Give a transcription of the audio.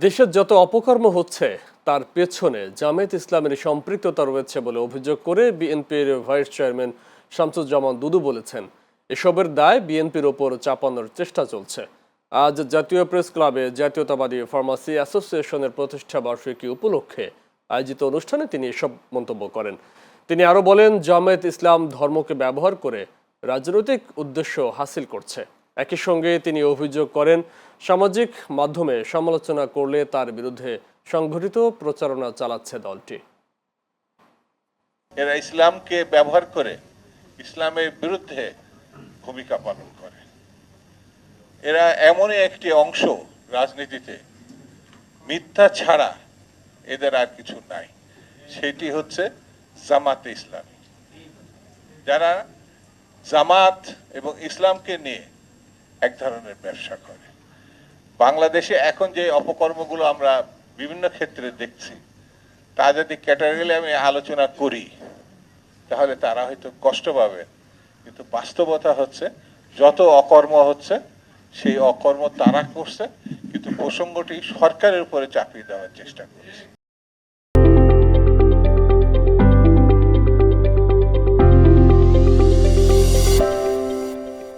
দেশের যত অপকর্ম হচ্ছে তার পেছনে জামায়াত ইসলামের সম্পৃক্ততা রয়েছে বলে অভিযোগ করে বিএনপির ভাইস চেয়ারম্যান শামসুজ্জামান দুদু বলেছেন, এসবের দায় বিএনপির ওপর চাপানোর চেষ্টা চলছে। আজ জাতীয় প্রেস ক্লাবে জাতীয়তাবাদী ফার্মাসি অ্যাসোসিয়েশনের প্রতিষ্ঠা বার্ষিকী উপলক্ষে আয়োজিত অনুষ্ঠানে তিনি এসব মন্তব্য করেন। তিনি আরও বলেন, জামায়াত ইসলাম ধর্মকে ব্যবহার করে রাজনৈতিক উদ্দেশ্য হাসিল করছে। একই সঙ্গে তিনি অভিযোগ করেন, সামাজিক মাধ্যমে সমালোচনা করলে তার বিরুদ্ধে সংঘটিত প্রচারণা চালাচ্ছে দলটি। এরা ইসলামকে ব্যবহার করে ইসলামের বিরুদ্ধে ভূমিকা পালন করে। এরা এমনই একটি অংশ রাজনীতিতে, মিথ্যা ছাড়া এদের আর কিছু নাই। সেটি হচ্ছে জামাতে ইসলামী, যারা জামাত এবং ইসলামকে নিয়ে এক ধরনের ব্যবসা করে। বাংলাদেশে এখন যে অপকর্মগুলো আমরা বিভিন্ন ক্ষেত্রে দেখছি, তা যদি ক্যাটাগরিলে আমি আলোচনা করি তাহলে তারা হয়তো কষ্ট পাবেন, কিন্তু বাস্তবতা হচ্ছে যত অকর্ম হচ্ছে সেই অকর্ম তারা করছে, কিন্তু প্রসঙ্গটি সরকারের উপরে চাপিয়ে দেওয়ার চেষ্টা করছে।